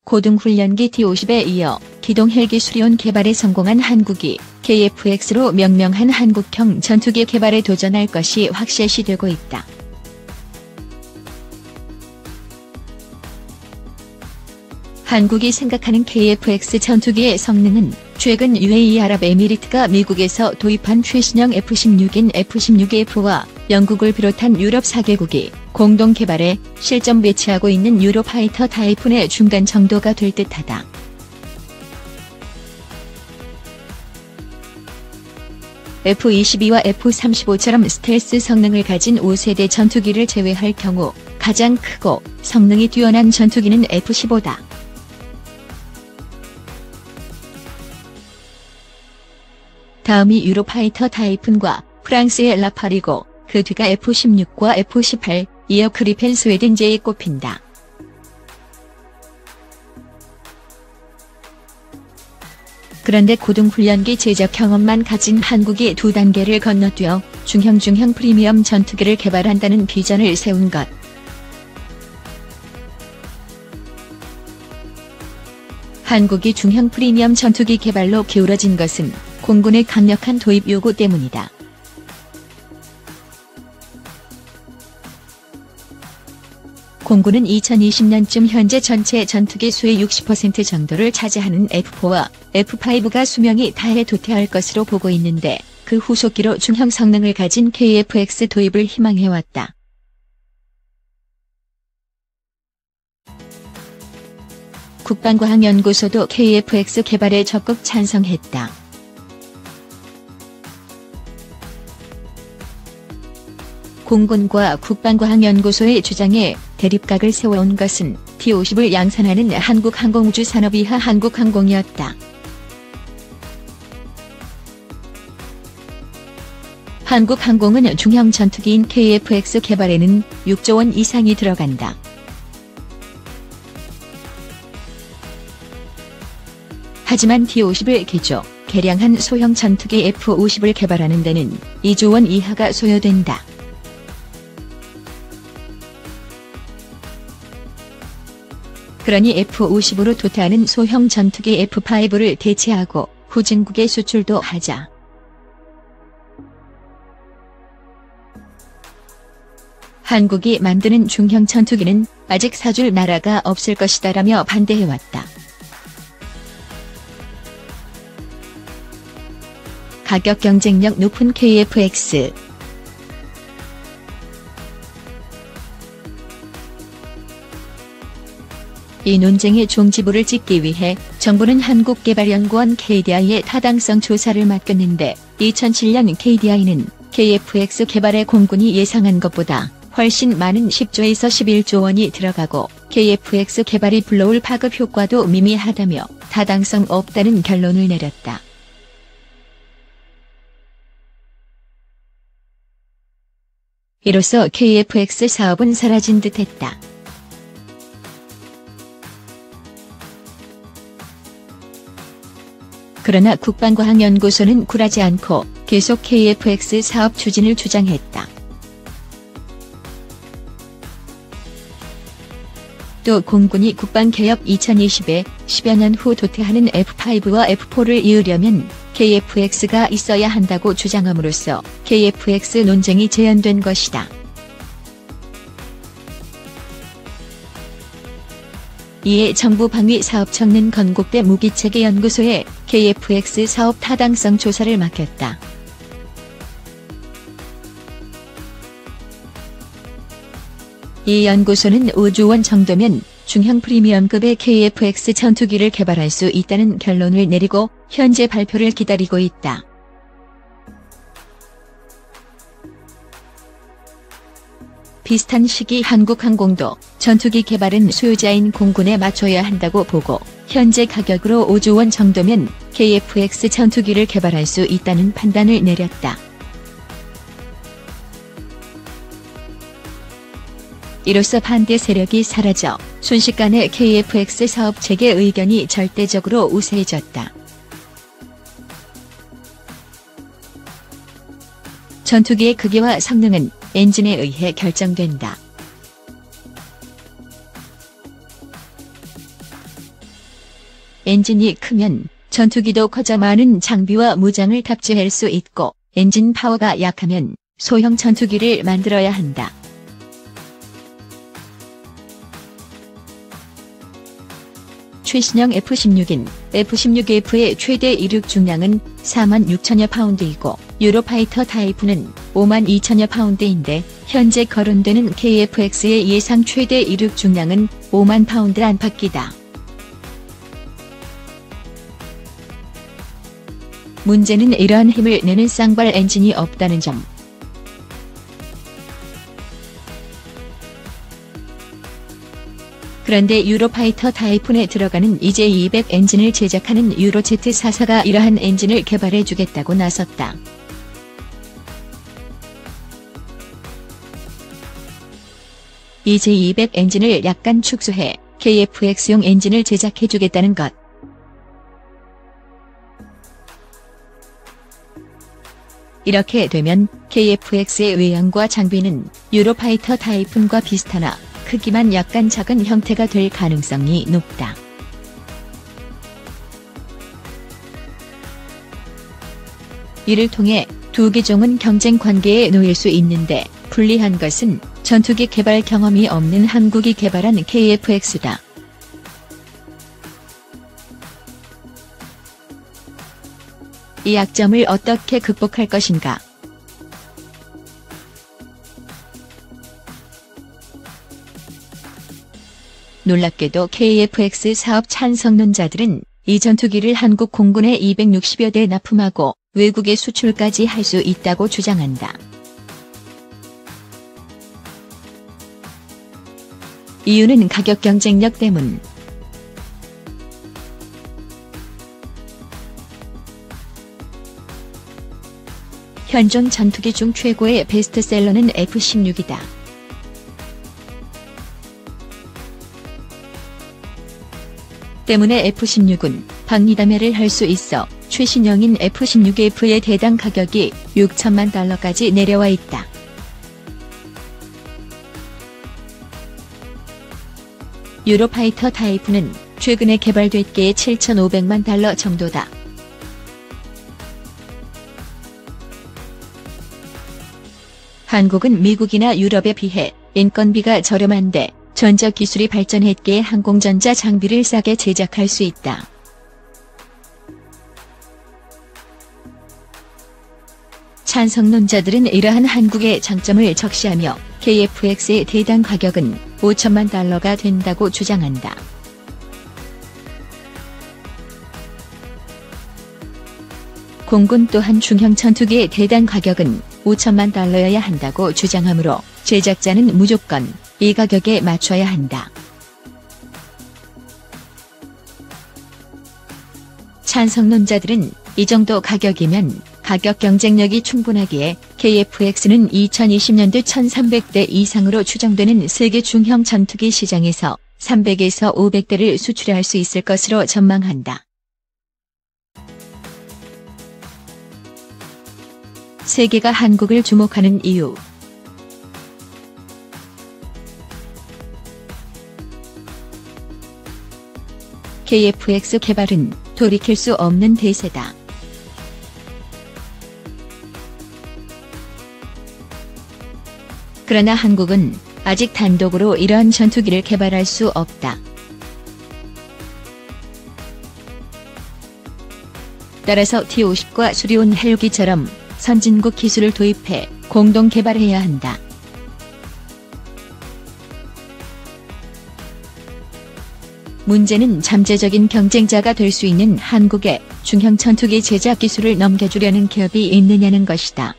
고등훈련기 D-50에 이어 기동헬기 수리온 개발에 성공한 한국이 KF-X로 명명한 한국형 전투기 개발에 도전할 것이 확실시되고 있다. 한국이 생각하는 KF-X 전투기의 성능은 최근 UAE 아랍에미리트가 미국에서 도입한 최신형 F-16인 F-16F와 영국을 비롯한 유럽 4개국이 공동 개발해 실전 배치하고 있는 유로파이터 타이푼의 중간 정도가 될 듯하다. F-22와 F-35처럼 스텔스 성능을 가진 5세대 전투기를 제외할 경우 가장 크고 성능이 뛰어난 전투기는 F-15다. 다음이 유로파이터 타이푼과 프랑스의 라팔이고 그 뒤가 F-16과 F-18, 이어 그리펜 스웨덴제에 꼽힌다. 그런데 고등훈련기 제작 경험만 가진 한국이 두 단계를 건너뛰어 중형 프리미엄 전투기를 개발한다는 비전을 세운 것. 한국이 중형 프리미엄 전투기 개발로 기울어진 것은 공군의 강력한 도입 요구 때문이다. 공군은 2020년쯤 현재 전체 전투기 수의 60% 정도를 차지하는 F4와 F5가 수명이 다해 도태할 것으로 보고 있는데 그 후속기로 중형 성능을 가진 KF-X 도입을 희망해왔다. 국방과학연구소도 KF-X 개발에 적극 찬성했다. 공군과 국방과학연구소의 주장에 대립각을 세워온 것은 D-50을 양산하는 한국항공우주산업이하 한국항공이었다. 한국항공은 중형 전투기인 KF-X 개발에는 6조 원 이상이 들어간다. 하지만 D-50을 개조, 개량한 소형 전투기 F-50을 개발하는 데는 2조 원 이하가 소요된다. 그러니 F-50으로 도태하는 소형 전투기 F-5를 대체하고 후진국에 수출도 하자. 한국이 만드는 중형 전투기는 아직 사줄 나라가 없을 것이다라며 반대해왔다. 가격 경쟁력 높은 KF-X. 이 논쟁의 종지부를 찍기 위해 정부는 한국개발연구원 KDI의 타당성 조사를 맡겼는데 2007년 KDI는 KF-X 개발에 공군이 예상한 것보다 훨씬 많은 10조에서 11조 원이 들어가고 KF-X 개발이 불러올 파급 효과도 미미하다며 타당성 없다는 결론을 내렸다. 이로써 KF-X 사업은 사라진 듯했다. 그러나 국방과학연구소는 굴하지 않고 계속 KF-X 사업 추진을 주장했다. 또 공군이 국방개혁 2020에 10여 년 후 도태하는 F5와 F4를 이으려면 KF-X가 있어야 한다고 주장함으로써 KF-X 논쟁이 재현된 것이다. 이에 정부 방위사업청은 건국대 무기체계연구소에 KF-X 사업 타당성 조사를 맡겼다. 이 연구소는 5조 원 정도면 중형 프리미엄급의 KF-X 전투기를 개발할 수 있다는 결론을 내리고 현재 발표를 기다리고 있다. 비슷한 시기 한국항공도 전투기 개발은 소유자인 공군에 맞춰야 한다고 보고 현재 가격으로 5조 원 정도면 KF-X 전투기를 개발할 수 있다는 판단을 내렸다. 이로써 반대 세력이 사라져 순식간에 KF-X 사업 체계 의견이 절대적으로 우세해졌다. 전투기의 크기와 성능은 엔진에 의해 결정된다. 엔진이 크면 전투기도 커져 많은 장비와 무장을 탑재할 수 있고 엔진 파워가 약하면 소형 전투기를 만들어야 한다. 최신형 F-16인 F-16F의 최대 이륙 중량은 46,000여 파운드이고 유로파이터 타입은 52,000여 파운드인데 현재 거론되는 KF-X의 예상 최대 이륙 중량은 5만 파운드 안팎이다. 문제는 이러한 힘을 내는 쌍발 엔진이 없다는 점. 그런데 유로파이터 타이푼에 들어가는 EJ-200 엔진을 제작하는 유로제트4사가 이러한 엔진을 개발해주겠다고 나섰다. EJ-200 엔진을 약간 축소해 KF-X용 엔진을 제작해주겠다는 것. 이렇게 되면 KF-X의 외형과 장비는 유로파이터 타이푼과 비슷하나 크기만 약간 작은 형태가 될 가능성이 높다. 이를 통해 두 기종은 경쟁 관계에 놓일 수 있는데 불리한 것은 전투기 개발 경험이 없는 한국이 개발한 KF-X다. 이 약점을 어떻게 극복할 것인가? 놀랍게도 KF-X 사업 찬성론자들은 이 전투기를 한국 공군에 260여 대 납품하고 외국에 수출까지 할 수 있다고 주장한다. 이유는 가격 경쟁력 때문. 현존 전투기 중 최고의 베스트셀러는 F-16이다. 때문에 F-16은 박리담회를 할 수 있어 최신형인 F-16F의 대당 가격이 6천만 달러까지 내려와 있다. 유로파이터 타이푼은 최근에 개발됐기에 7,500만 달러 정도다. 한국은 미국이나 유럽에 비해 인건비가 저렴한데 전적 기술이 발전했기에 항공전자 장비를 싸게 제작할 수 있다. 찬성론자들은 이러한 한국의 장점을 적시하며 KF-X의 대당 가격은 5천만 달러가 된다고 주장한다. 공군 또한 중형 전투기의 대당 가격은 5천만 달러여야 한다고 주장하므로 제작자는 무조건 이 가격에 맞춰야 한다. 찬성론자들은 이 정도 가격이면 가격 경쟁력이 충분하기에 KF-X는 2020년도 1,300대 이상으로 추정되는 세계 중형 전투기 시장에서 300에서 500대를 수출할 수 있을 것으로 전망한다. 세계가 한국을 주목하는 이유. KF-X 개발은 돌이킬 수 없는 대세다. 그러나 한국은 아직 단독으로 이러한 전투기를 개발할 수 없다. 따라서 T-50과 수리온 헬기처럼 선진국 기술을 도입해 공동 개발해야 한다. 문제는 잠재적인 경쟁자가 될 수 있는 한국에 중형 전투기 제작 기술을 넘겨주려는 기업이 있느냐는 것이다.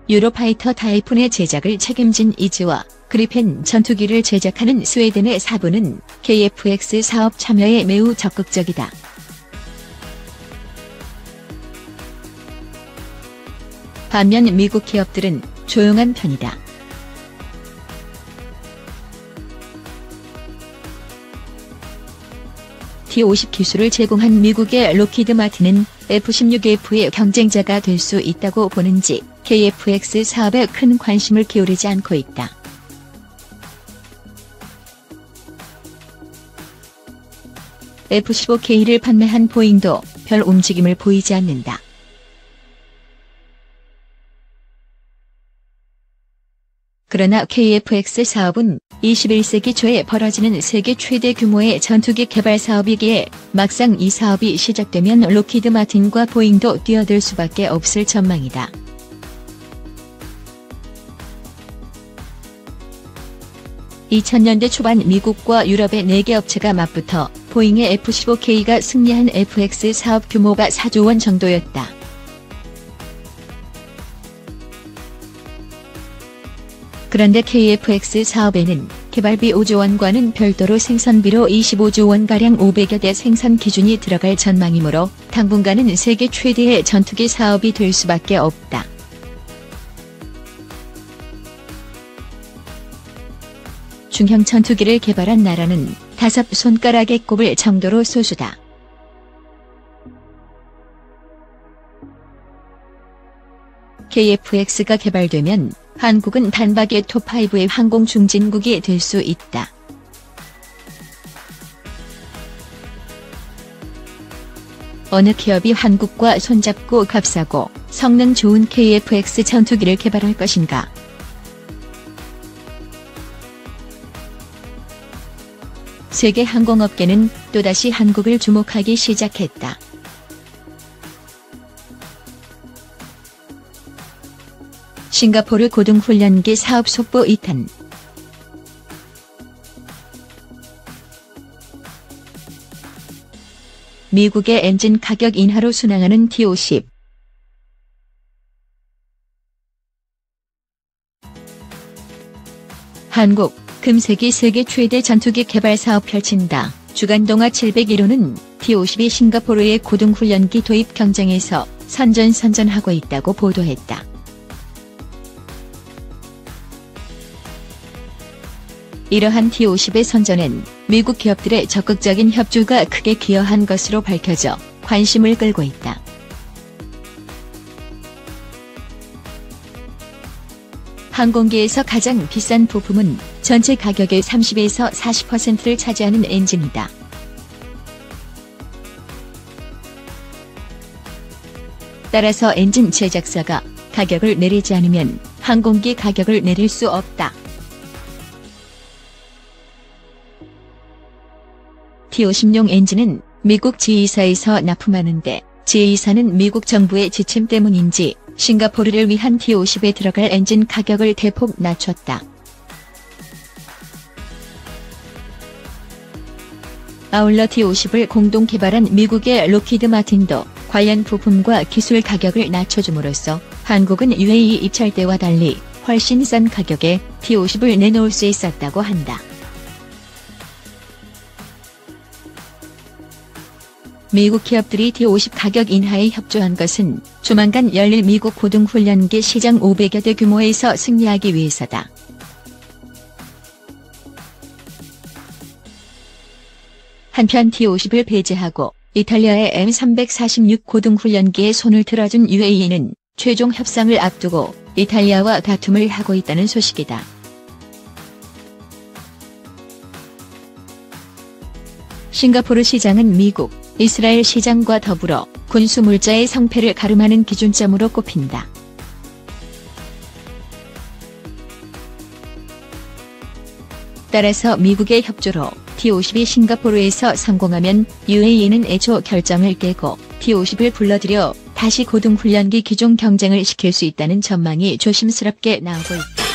유로파이터 타이푼의 제작을 책임진 이즈와 그리펜 전투기를 제작하는 스웨덴의 사부는 KF-X 사업 참여에 매우 적극적이다. 반면 미국 기업들은 조용한 편이다. T-50 기술을 제공한 미국의 록히드 마틴은 F-16F의 경쟁자가 될 수 있다고 보는지 KF-X 사업에 큰 관심을 기울이지 않고 있다. F-15K를 판매한 보잉도 별 움직임을 보이지 않는다. 그러나 KF-X 사업은 21세기 초에 벌어지는 세계 최대 규모의 전투기 개발 사업이기에 막상 이 사업이 시작되면 록히드 마틴과 보잉도 뛰어들 수밖에 없을 전망이다. (2000년대) 초반 미국과 유럽의 4개 업체가 맞붙어 보잉의 F-15K가 승리한 FX 사업 규모가 4조 원 정도였다. 그런데 KF-X 사업에는 개발비 5조 원과는 별도로 생산비로 25조 원가량 500여 대 생산 기준이 들어갈 전망이므로 당분간은 세계 최대의 전투기 사업이 될 수밖에 없다. 중형 전투기를 개발한 나라는 5손가락에 꼽을 정도로 소수다. KF-X가 개발되면 한국은 단박에 톱5의 항공 중진국이 될 수 있다. 어느 기업이 한국과 손잡고 값싸고 성능 좋은 KF-X 전투기를 개발할 것인가? 세계 항공업계는 또다시 한국을 주목하기 시작했다. 싱가포르 고등훈련기 사업 속보 2탄. 미국의 엔진 가격 인하로 순항하는 T-50. 한국, 금세기 세계 최대 전투기 개발 사업 펼친다. 주간 동아 701호는 T-50이 싱가포르의 고등훈련기 도입 경쟁에서 선전하고 있다고 보도했다. 이러한 T-50의 선전엔 미국 기업들의 적극적인 협조가 크게 기여한 것으로 밝혀져 관심을 끌고 있다. 항공기에서 가장 비싼 부품은 전체 가격의 30에서 40%를 차지하는 엔진이다. 따라서 엔진 제작사가 가격을 내리지 않으면 항공기 가격을 내릴 수 없다. T-50용 엔진은 미국 지휘사에서 납품하는데 지휘사는 미국 정부의 지침 때문인지 싱가포르를 위한 T-50에 들어갈 엔진 가격을 대폭 낮췄다. 아울러 T-50을 공동 개발한 미국의 록히드 마틴도 관련 부품과 기술 가격을 낮춰줌으로써 한국은 UAE 입찰 때와 달리 훨씬 싼 가격에 T-50을 내놓을 수 있었다고 한다. 미국 기업들이 T-50 가격 인하에 협조한 것은 조만간 열릴 미국 고등훈련기 시장 500여 대 규모에서 승리하기 위해서다. 한편 T-50을 배제하고 이탈리아의 M346 고등훈련기에 손을 들어준 UAE는 최종 협상을 앞두고 이탈리아와 다툼을 하고 있다는 소식이다. 싱가포르 시장은 미국, 이스라엘 시장과 더불어 군수물자의 성패를 가름하는 기준점으로 꼽힌다. 따라서 미국의 협조로 T-50이 싱가포르에서 성공하면 UAE는 애초 결정을 깨고 T-50을 불러들여 다시 고등훈련기 기종 경쟁을 시킬 수 있다는 전망이 조심스럽게 나오고 있다.